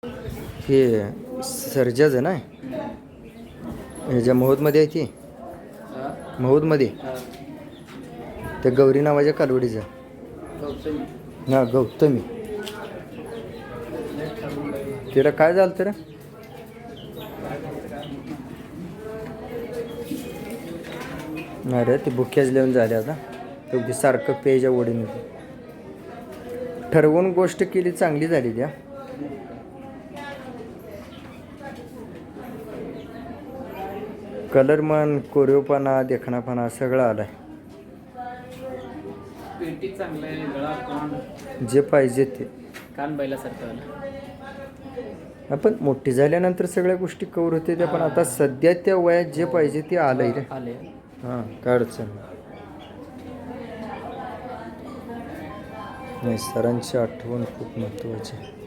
हे सर्जाच आहे ना, ह्याच्या महूदमध्ये आहे ती, महूदमध्ये त्या गौरी नावाच्या कालवडीचं. हा गौतमी. तिला काय झालं तर नाही रे, ती भुक्याच लिहून झाली आता. तेवढी सारखं पेच्या ओढीने ठरवून गोष्ट केली, चांगली झाली त्या. कलर मन, कोरीवपणा, देखणापणा सगळं आलाय. जे पाहिजे ते कान बैलासारखं. आपण मोठी झाल्यानंतर सगळ्या गोष्टी कवर होते त्या, पण आता सध्या त्या वयात जे पाहिजे ते आलंय रे. हां, काय अडचण नाही. सरांची आठवण खूप महत्त्वाची.